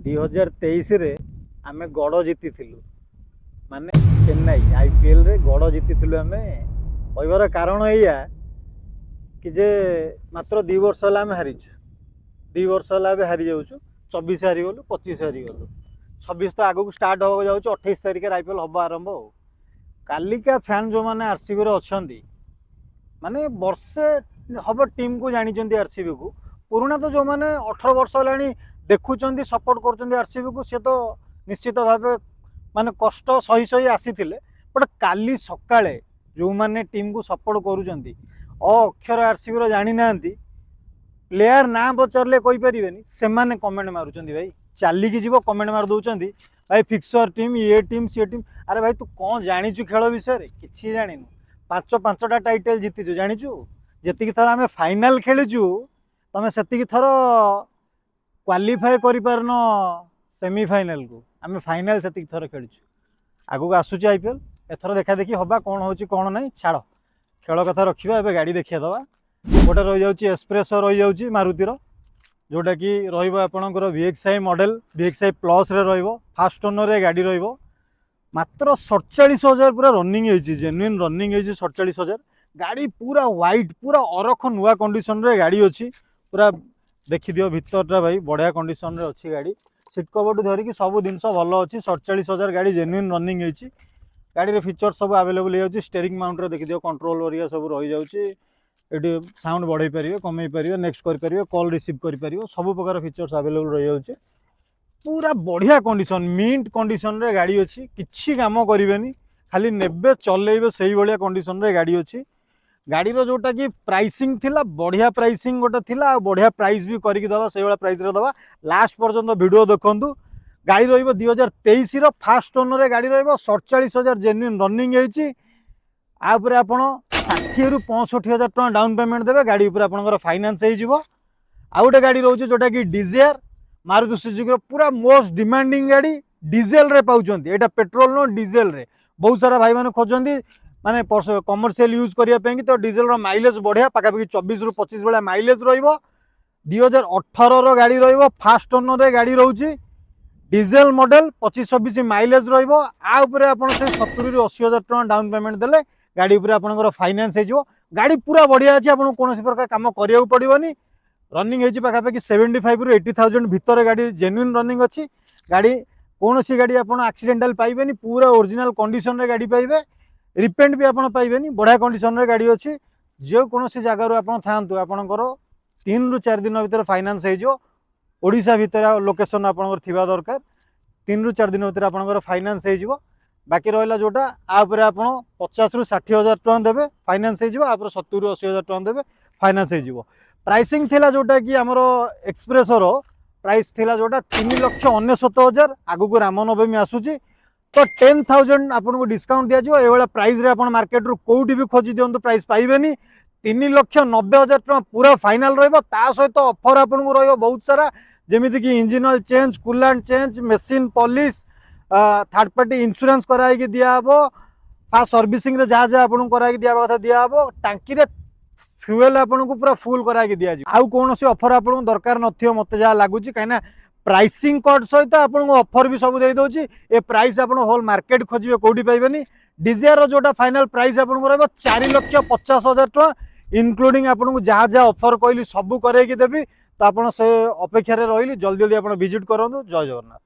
2023 रे आमे गड़ जीति माने चेन्नई आईपीएल रे गड़ जीति आम कहबार कारण या कि जे मात्र 2 वर्ष है आम हारीचु 2 वर्ष है हारी जाऊँ 24 हारीगलु 25 हारीगलु 26 तो आगक स्टार्ट होगा जाऊँ 28 तारिख आईपीएल हम आरंभ हो कालिका फैन जो मैंने आरसीबी अच्छा माने वर्षे हम टीम को जानी आरसीबी को पुराना तो जो मैंने 18 वर्ष है देखुं सपोर्ट कर आरसीबी को सी तो निश्चित भाव माने कष्ट सही सही आसी बट काली सकाळे जो मैंने टीम को सपोर्ट करुँच अक्षर आरसीबी जानी ना प्लेयर ना पचारे कहीपर से कमेंट मारुंट भाई चलिकी जीव कमेंट मार दौरान भाई फिक्सर टीम ये टीम सी टीम अरे भाई तू कौन जाचु खेल विषय किसी जान 5-5टा टाइटल जीतीचु जाचु जी थर आम फाइनाल खेलीचु तुम से थर क्वालिफाए कर सेमिफाइनाल को आम फाइनाल से थर खेलीचु आगू आसूची आईपीएल एथर देखा देखी हवा कौन हो कौन ना छाड़ खेल कथा रखा ए गाड़ी देखा दवा गोटे रही जाऊँगी एस्प्रेसो रही जाऊँगी मारुतिर जोटा कि रपर VXI model VXI plus fast owner गाड़ी मात्र 47,000 पूरा रनिंग होती जेन्युइन रनिंग होती 47,000 गाड़ी पूरा व्हाइट पूरा अरख नुआ कंडीशन रे गाड़ी अच्छी पूरा देखी दियो भितरटा भाई बढ़िया कंडीशन रे अच्छी गाड़ी सीट कवर धरिकी सब जिन भल अच्छी 47,000 गाड़ी जेन्युइन रनिंग होती गाड़ी रे फीचर सब अवेलेबल हो स्टीयरिंग माउंट रे देखी दियो कंट्रोल वरिया सब रही जाउची ये साउंड बढ़े पारे कमे पारे नेक्स्ट करें कॉल रिसीव कर सब प्रकार फीचर्स अवेलेबल रही जाउची पूरा बढ़िया कंडीशन मिंट कंडीशन रे गाड़ी अच्छी किसी काम करेनि खाली नेबे चलेबे से भाया कंडीशन रे गाड़ी अच्छी गाड़ी रो जोटा कि प्राइसिंग थिला बढ़िया प्राइसिंग गोटे थिला बढ़िया प्राइस भी करके दवा से प्राइस रे दवा लास्ट पर्यंत वीडियो देखंतु गाड़ी रहिबो 2023 रो फास्ट ओनर रे गाड़ी रहिबो 47,000 जेन्युइन रनिंग होईची आ ऊपर आपण 60 ରୁ 65,000 टका डाउन पेमेंट देवे गाड़ी ऊपर आपनकर फाइनेंस हो जिवो आ गोटे गाड़ी रोचे जोटा कि डिजायर मारुति सुजुकी पूरा मोस्ट डिमांडिंग गाड़ी डीजेल रे पाउचंती एटा पेट्रोल नो डीजेल रे बहुत सारा भाई माने खोजंती माने कमर्शियल यूज करिया पे तो डीजेल रो माइलेज बढ़िया पाखापाखि 24 ରୁ 25 वाला माइलेज रहिबो 2018 रो गाड़ी रहिबो फास्ट ओनर रे गाड़ी रहउची डीजेल मॉडल 25-26 माइलेज रहिबो आ ऊपर आपण से 70 ରୁ 80,000 टका डाउन पेमेंट देले गाड़ी ऊपर आपनकर फाइनेंस हो गाड़ी पूरा बढ़िया अच्छी आपको कौन प्रकार काम करिया पड़ोनी रनिंग होती पाखापाखि 75 ରୁ 80,000 भितर गाड़ी जेन्युइन रनिंग अच्छी गाड़ी कौन सी गाड़ी आप एक्सीडेंटल पाइबेनी पूरा ओरिजिनल कंडीशन रे गाड़ी पाइबे रिपेंट भी आप पाइबेनी बढ़िया कंडीशन रे गाड़ी अच्छी जो कौन सी जगार आप थांतु आपंकर 3 ରୁ 4 दिन भर फाइनेंस होशा भितर लोकेशन आपंकर थिबा दरकार 3 ରୁ 4 दिन भर आपंकर फाइनेंस हो बाकी रहा जोटा आपर आप 50 ରୁ 60,000 टका देवे फाइनेंस हो 70 ରୁ 80,000 टका देवे फाइनेंस हो प्राइसिंग थिला जोटा कि आमर एक्सप्रेसर प्राइस थिला जोटा 3,69,000 आगक रामनवमी आसूची तो 10,000 आपको डिस्काउंट दिया ये प्राइस रे आप मार्केट रू कौटी भी खोजी दिंतु प्राइस पाइबेनी 3,90,000 टका पूरा फाइनाल ता सहित ऑफर आपको रही बहुत सारा जमीती कि engine oil change coolant change machine polish third party insurance कराई दिहब फास्ट सर्विसिंग जहाँ जहाँ आपको कराई दिया कथा दिहब टांकी रे फ्यूएल आपको पूरा फुल कराई दि आउ कौन ऑफर आपको दरकार नथियो मते जहाँ लगुच कहीं प्राइसिंग कट सहित आपको ऑफर भी सब दे दौची ए प्राइस आप होल मार्केट खोजे कौटी पाइबेनी डिजायर जोटा फाइनाल प्राइस आपको रहा 4,50,000 टका इनक्लूडिंग आपको जहाँ जहाँ ऑफर कहली सब करदेवी तो आप से अपेक्षा रही जल्दी जल्दी आप विजिट करूँ जय जगन्नाथ।